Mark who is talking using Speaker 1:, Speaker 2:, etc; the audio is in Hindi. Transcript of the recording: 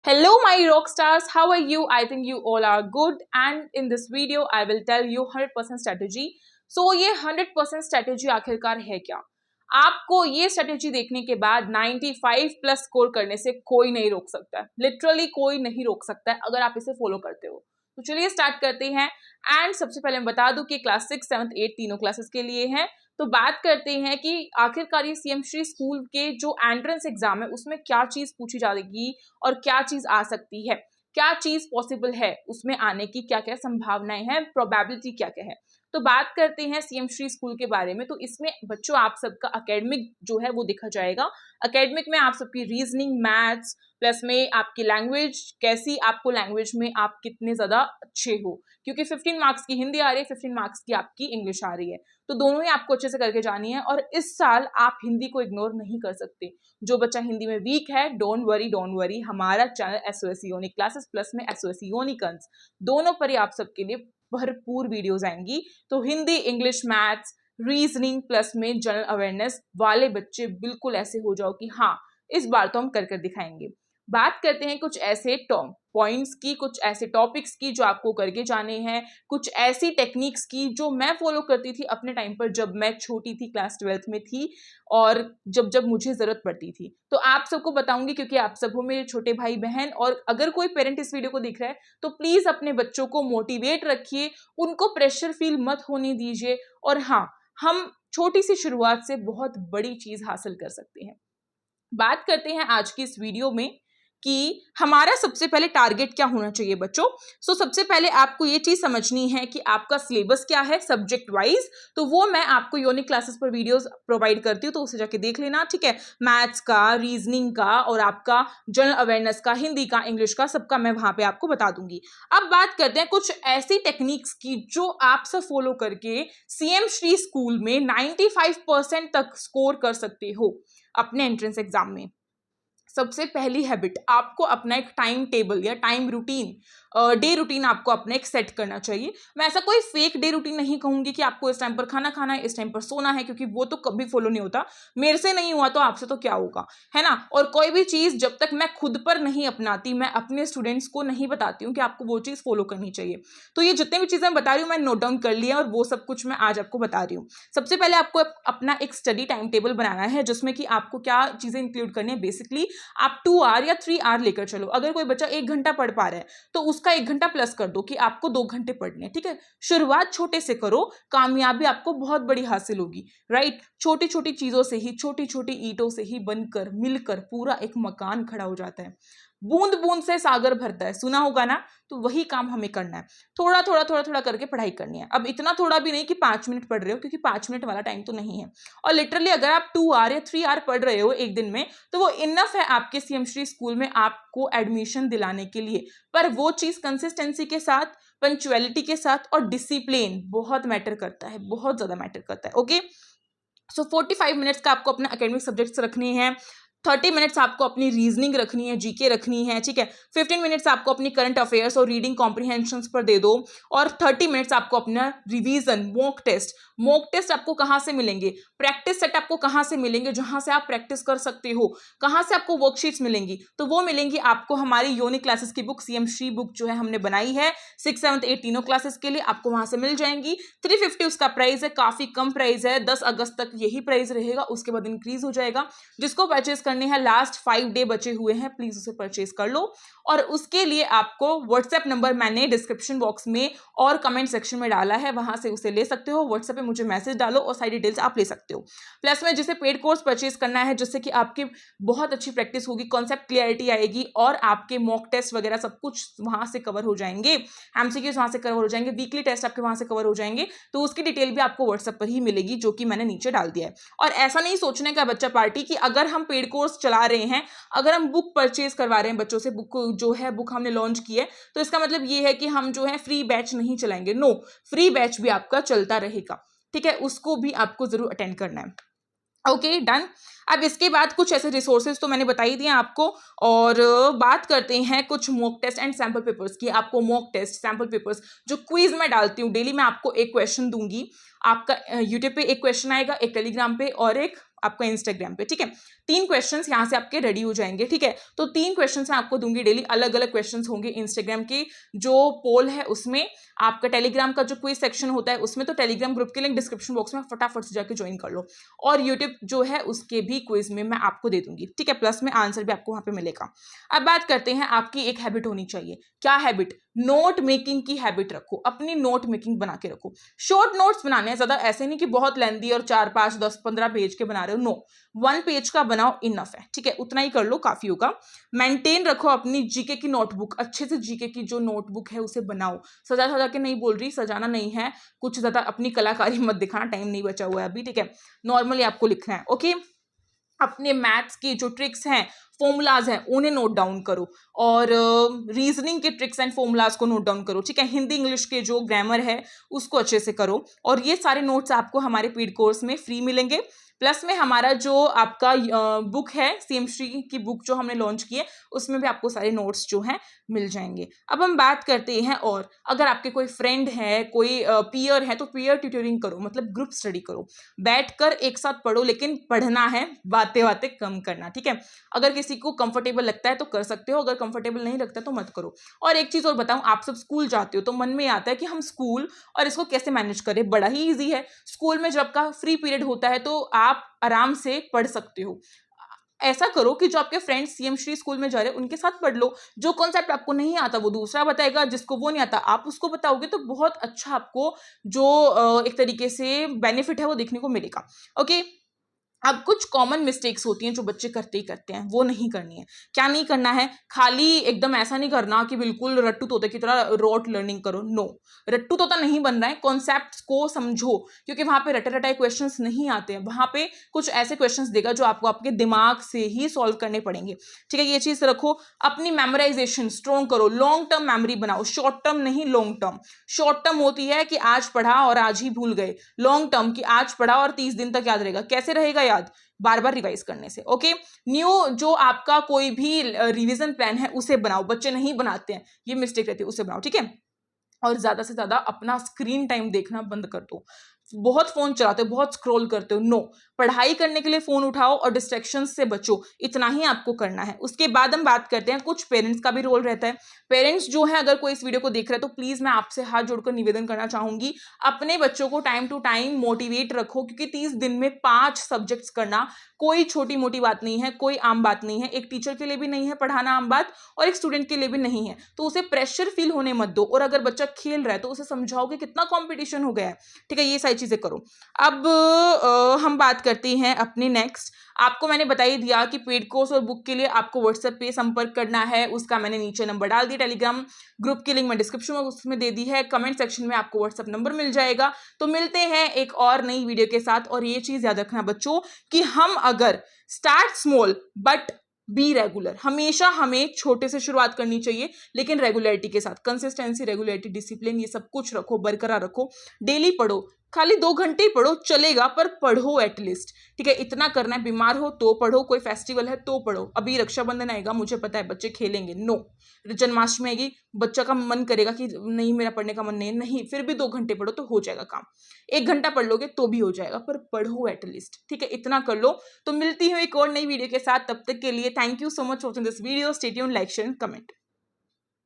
Speaker 1: Hello my rock stars, how are you? I think you all are good and in this video I will tell you 100% strategy. So ये 100% strategy आखिरकार है क्या? आपको ये strategy देखने के बाद 95 प्लस स्कोर करने से कोई नहीं रोक सकता है, लिटरली कोई नहीं रोक सकता है अगर आप इसे फॉलो करते हो। तो चलिए स्टार्ट करते हैं। एंड सबसे पहले मैं बता दूं कि क्लास 6, 7, 8 तीनों क्लासेस के लिए है। तो बात करते हैं कि आखिरकार ये सीएम श्री स्कूल के जो एंट्रेंस एग्जाम है उसमें क्या चीज पूछी जाएगी और क्या चीज आ सकती है, क्या चीज पॉसिबल है उसमें आने की, क्या क्या संभावनाएं हैं, प्रोबेबिलिटी क्या क्या है। तो बात करते हैं सीएम श्री स्कूल के बारे में। तो इसमें बच्चों आप सबका एकेडमिक जो है वो देखा जाएगा। एकेडमिक में आप सबकी रीजनिंग, मैथ्स प्लस में आपकी लैंग्वेज कैसी, आपको लैंग्वेज में आप कितने ज्यादा अच्छे हो, क्योंकि 15 मार्क्स की हिंदी आ रही है, 15 मार्क्स की आपकी इंग्लिश आ रही है। तो दोनों ही आपको अच्छे से करके जानी है और इस साल आप हिंदी को इग्नोर नहीं कर सकते। जो बच्चा हिंदी में वीक है, डोंट वरी, हमारा channel SOS unique classes plus में एसओएस यूनिकन्स दोनों पर ही आप सबके लिए भरपूर वीडियोस आएंगी। तो Hindi, English, maths, reasoning plus में जनरल अवेयरनेस वाले बच्चे बिल्कुल ऐसे हो जाओ कि हाँ इस बार तो हम कर दिखाएंगे। बात करते हैं कुछ ऐसे टॉप पॉइंट्स की, कुछ ऐसे टॉपिक्स की जो आपको करके जाने हैं, कुछ ऐसी टेक्निक्स की जो मैं फॉलो करती थी अपने टाइम पर जब मैं छोटी थी, क्लास 12th में थी, और जब जब मुझे जरूरत पड़ती थी। तो आप सबको बताऊंगी क्योंकि आप सब हो मेरे छोटे भाई बहन। और अगर कोई पेरेंट इस वीडियो को देख रहा है तो प्लीज अपने बच्चों को मोटिवेट रखिए, उनको प्रेशर फील मत होने दीजिए। और हाँ, हम छोटी सी शुरुआत से बहुत बड़ी चीज हासिल कर सकते हैं। बात करते हैं आज की इस वीडियो में कि हमारा सबसे पहले टारगेट क्या होना चाहिए बच्चों। सबसे पहले आपको ये चीज समझनी है कि आपका सिलेबस क्या है सब्जेक्ट वाइज। तो वो मैं आपको यूनिक क्लासेस पर वीडियोस प्रोवाइड करती हूँ, तो उसे जाके देख लेना, ठीक है। मैथ्स का, रीजनिंग का और आपका जनरल अवेयरनेस का, हिंदी का, इंग्लिश का, सबका मैं वहां पे आपको बता दूंगी। अब बात करते हैं कुछ ऐसी टेक्निक्स की जो आप सब फॉलो करके सीएम श्री स्कूल में 95% तक स्कोर कर सकते हो अपने एंट्रेंस एग्जाम में। सबसे पहली हैबिट, आपको अपना एक टाइम टेबल या टाइम रूटीन, डे रूटीन आपको अपना एक सेट करना चाहिए। मैं ऐसा कोई फेक डे रूटीन नहीं कहूंगी कि आपको इस टाइम पर खाना खाना है, इस टाइम पर सोना है, क्योंकि वो तो कभी फॉलो नहीं होता। मेरे से नहीं हुआ तो आपसे तो क्या होगा, है ना। और कोई भी चीज जब तक मैं खुद पर नहीं अपनाती, मैं अपने स्टूडेंट्स को नहीं बताती हूँ कि आपको वो चीज फॉलो करनी चाहिए। तो ये जितने भी चीजें मैं बता रही हूँ मैं नोट डाउन कर लिया और वो सब कुछ मैं आज आपको बता रही हूँ। सबसे पहले आपको अपना एक स्टडी टाइम टेबल बनाना है जिसमें कि आपको क्या चीजें इंक्लूड करनी है। बेसिकली आप 2 आवर या 3 आवर लेकर चलो। अगर कोई बच्चा 1 घंटा पढ़ पा रहा है तो उसका 1 घंटा प्लस कर दो कि आपको 2 घंटे पढ़ने हैं, ठीक है। शुरुआत छोटे से करो, कामयाबी आपको बहुत बड़ी हासिल होगी, राइट। छोटी छोटी चीजों से ही, छोटी छोटी ईंटों से ही बनकर मिलकर पूरा एक मकान खड़ा हो जाता है। बूंद बूंद से सागर भरता है, सुना होगा ना। तो वही काम हमें करना है, थोड़ा थोड़ा थोड़ा थोड़ा करके पढ़ाई करनी है। अब इतना थोड़ा भी नहीं कि 5 मिनट पढ़ रहे हो, क्योंकि 5 मिनट वाला टाइम तो नहीं है। और लिटरली अगर आप 2 आवर या 3 आवर पढ़ रहे हो एक दिन में तो वो इनफ है आपके सीएम श्री स्कूल में आपको एडमिशन दिलाने के लिए। पर वो चीज कंसिस्टेंसी के साथ, पंक्चुअलिटी के साथ और डिसिप्लिन बहुत मैटर करता है, बहुत ज्यादा मैटर करता है। ओके, 45 मिनट्स का आपको अपना एकेडमिक सब्जेक्ट्स रखने हैं, 30 मिनट्स आपको अपनी रीजनिंग रखनी है, जीके रखनी है, ठीक है। 15 मिनट्स आपको अपनी करंट अफेयर्स और रीडिंग कॉम्प्रिहेंशंस पर दे दो। और 30 मिनट्स आपको अपना revision, mock test. Mock test आपको कहाँ से मिलेंगे, प्रैक्टिस सेट आपको कहाँ से मिलेंगे जहां से आप प्रैक्टिस कर सकते हो। कहाँ से आपको वर्कशीट्स मिलेंगी, तो वो मिलेंगी आपको हमारी यूनिक क्लासेस की बुक, सीएम श्री बुक जो है हमने बनाई है 6, 7, 8 तीनों क्लासेस के लिए, आपको वहां से मिल जाएंगी। 350 उसका प्राइस है, काफी कम प्राइस है। 10 अगस्त तक यही प्राइस रहेगा, उसके बाद इंक्रीज हो जाएगा। जिसको परचेस करने हैं, लास्ट 5 डे बचे हुए हैं, प्लीज उसे परचेस कर लो। और उसके लिए आपको व्हाट्सएप नंबर मैंने डिस्क्रिप्शन बॉक्स में और कमेंट सेक्शन में डाला है, वहां से उसे ले सकते हो। व्हाट्सएप पे मुझे मैसेज डालो और सारी डिटेल्स आप ले सकते हो। प्लस में जिसे पेड कोर्स परचेस करना है, जिससे कि आपकी बहुत अच्छी प्रैक्टिस होगी, कॉन्सेप्ट क्लियरिटी आएगी और आपके मॉक टेस्ट वगैरह सब कुछ वहां से कवर हो जाएंगे, एमसीक्यूज वहां से कवर हो जाएंगे, वीकली टेस्ट आपके वहां से कवर हो जाएंगे। तो उसकी डिटेल भी आपको व्हाट्सएप पर ही मिलेगी, जो कि मैंने नीचे डाल दिया है। और ऐसा नहीं सोचने का बच्चा पार्टी कि अगर हम पेड कोर्स चला रहे हैं, अगर हम बुक परचेज करवा रहे हैं बच्चों से, बुक जो है बुक हमने लॉन्च की है, तो इसका मतलब ये है कि हम जो है फ्री बैच नहीं चलाएंगे। नो, फ्री बैच भी आपका चलता रहेगा, ठीक है। उसको भी आपको जरूर अटेंड करना है। Okay, done. अब इसके बाद कुछ ऐसे रिसोर्सेज तो मैंने बता ही दिए आपको। और बात करते हैं कुछ mock test and sample papers की। आपको मॉक टेस्ट, सैंपल पेपर्स जो क्विज में डालती हूँ डेली, मैं आपको एक क्वेश्चन दूंगी। आपका यूट्यूब पे एक क्वेश्चन आएगा, एक टेलीग्राम पे और एक आपका इंस्टाग्राम पे, ठीक है। 3 क्वेश्चंस यहाँ से आपके रेडी हो जाएंगे, ठीक है। तो 3 क्वेश्चंस मैं आपको दूंगी डेली, अलग अलग क्वेश्चंस होंगे। इंस्टाग्राम की जो पोल है उसमें, आपका टेलीग्राम का जो क्विज सेक्शन होता है उसमें, तो टेलीग्राम ग्रुप की लिंक डिस्क्रिप्शन बॉक्स में फटाफट से जाके ज्वाइन कर लो। और यूट्यूब जो है उसके भी क्विज में मैं आपको दे दूंगी, ठीक है। प्लस में आंसर भी आपको वहां पे मिलेगा। अब बात करते हैं, आपकी एक हैबिट होनी चाहिए। क्या हैबिट? नोट मेकिंग की हैबिट रखो, अपनी नोट मेकिंग बना के रखो। शॉर्ट नोट्स बनाने हैं, ज्यादा ऐसे नहीं कि बहुत लेंदी और 4, 5, 10, 15 पेज के बना रहे हो, नो, 1 पेज का बनाओ, इनफ है, ठीक है। उतना ही कर लो, काफी होगा। मेंटेन रखो अपनी जीके की नोटबुक, अच्छे से जीके की जो नोटबुक है उसे बनाओ। सजा सजा के नहीं बोल रही, सजाना नहीं है, कुछ ज्यादा अपनी कलाकारी मत दिखाना, टाइम नहीं बचा हुआ है अभी, ठीक है। नॉर्मली आपको लिखना है, ओके। अपने मैथ्स की जो ट्रिक्स हैं, फॉर्मूलाज हैं, उन्हें नोट डाउन करो। और रीजनिंग के ट्रिक्स एंड फॉर्मूलाज को नोट डाउन करो, ठीक है। हिंदी इंग्लिश के जो ग्रामर है उसको अच्छे से करो। और ये सारे नोट्स आपको हमारे पेड कोर्स में फ्री मिलेंगे। प्लस में हमारा जो आपका बुक है, सीएमश्री की बुक जो हमने लॉन्च की है, उसमें भी आपको सारे नोट्स जो हैं मिल जाएंगे। अब हम बात करते हैं, और अगर आपके कोई फ्रेंड है, कोई पीयर है, तो पीयर ट्यूटरिंग करो, मतलब ग्रुप स्टडी करो, बैठकर एक साथ पढ़ो, लेकिन पढ़ना है, बातें बातें कम करना, ठीक है। अगर किसी को कंफर्टेबल लगता है तो कर सकते हो, अगर कंफर्टेबल नहीं लगता तो मत करो। और एक चीज और बताऊं, आप सब स्कूल जाते हो तो मन में आता है कि हम स्कूल और इसको कैसे मैनेज करें। बड़ा ही ईजी है। स्कूल में जब का फ्री पीरियड होता है तो आप आराम से पढ़ सकते हो। ऐसा करो कि जो आपके फ्रेंड्स सीएमश्री स्कूल में जा रहे हैं उनके साथ पढ़ लो। जो कॉन्सेप्ट आपको नहीं आता वो दूसरा बताएगा, जिसको वो नहीं आता आप उसको बताओगे, तो बहुत अच्छा आपको जो एक तरीके से बेनिफिट है वो देखने को मिलेगा, ओके। अब कुछ कॉमन मिस्टेक्स होती हैं जो बच्चे करते ही करते हैं, वो नहीं करनी है। क्या नहीं करना है? खाली एकदम ऐसा नहीं करना कि बिल्कुल रट्टू तोते की तरह रोट लर्निंग करो, नो। रट्टू तोता नहीं बन रहा है, कॉन्सेप्ट्स को समझो, क्योंकि वहां पे रटे रटाए क्वेश्चंस नहीं आते हैं। वहां पे कुछ ऐसे क्वेश्चंस देगा जो आपको आपके दिमाग से ही सॉल्व करने पड़ेंगे, ठीक है। ये चीज रखो। अपनी मेमोराइजेशन स्ट्रॉन्ग करो, लॉन्ग टर्म मेमोरी बनाओ, शॉर्ट टर्म नहीं, लॉन्ग टर्म। शॉर्ट टर्म होती है कि आज पढ़ा और आज ही भूल गए, लॉन्ग टर्म की आज पढ़ा और 30 दिन तक याद रहेगा। कैसे रहेगा याद? बार बार रिवाइज करने से, ओके। न्यू जो आपका कोई भी रिवीजन प्लान है उसे बनाओ, बच्चे नहीं बनाते हैं, ये मिस्टेक रहती है, उसे बनाओ, ठीक है। और ज्यादा से ज्यादा अपना स्क्रीन टाइम देखना बंद कर दो। बहुत फोन चलाते हो, बहुत स्क्रॉल करते हो, नो। पढ़ाई करने के लिए फोन उठाओ और डिस्ट्रैक्शन से बचो, इतना ही आपको करना है। उसके बाद हम बात करते हैं, कुछ पेरेंट्स का भी रोल रहता है। पेरेंट्स जो है, अगर कोई इस वीडियो को देख रहा है तो प्लीज मैं आपसे हाथ जोड़कर निवेदन करना चाहूंगी, अपने बच्चों को टाइम टू टाइम मोटिवेट रखो, क्योंकि 30 दिन में 5 सब्जेक्ट्स करना कोई छोटी मोटी बात नहीं है, कोई आम बात नहीं है। एक टीचर के लिए भी नहीं है पढ़ाना आम बात, और एक स्टूडेंट के लिए भी नहीं है। तो उसे प्रेशर फील होने मत दो। और अगर बच्चा खेल रहा है तो उसे समझाओ कि कितना कंपटीशन हो गया है, ठीक है। ये सारी चीजें करो। अब हम बात करते हैं अपने नेक्स्ट। आपको मैंने बता ही दिया कि पेड कोर्स और बुक के लिए आपको व्हाट्सएप पे संपर्क करना है, उसका मैंने नीचे नंबर डाल दिया। टेलीग्राम ग्रुप की लिंक मैं डिस्क्रिप्शन में उसमें दे दी है, कमेंट सेक्शन में आपको व्हाट्सएप नंबर मिल जाएगा। तो मिलते हैं एक और नई वीडियो के साथ। और ये चीज याद रखना बच्चों कि हम अगर start small but be regular, हमेशा हमें छोटे से शुरुआत करनी चाहिए, लेकिन रेगुलरिटी के साथ, कंसिस्टेंसी, रेगुलरिटी, डिसिप्लिन, ये सब कुछ रखो, बरकरार रखो। डेली पढ़ो, खाली 2 घंटे ही पढ़ो चलेगा, पर पढ़ो एटलीस्ट, ठीक है। इतना करना है। बीमार हो तो पढ़ो, कोई फेस्टिवल है तो पढ़ो। अभी रक्षाबंधन आएगा, मुझे पता है बच्चे खेलेंगे, नो। जन्माष्टमी आएगी, बच्चा का मन करेगा कि नहीं मेरा पढ़ने का मन नहीं है, नहीं, फिर भी 2 घंटे पढ़ो तो हो जाएगा काम। 1 घंटा पढ़ लोगे तो भी हो जाएगा, पर पढ़ो एटलीस्ट, ठीक है। इतना कर लो। तो मिलती हूँ एक और नई वीडियो के साथ, तब तक के लिए thank you so much for watching this video. Stay tuned, like, share, comment.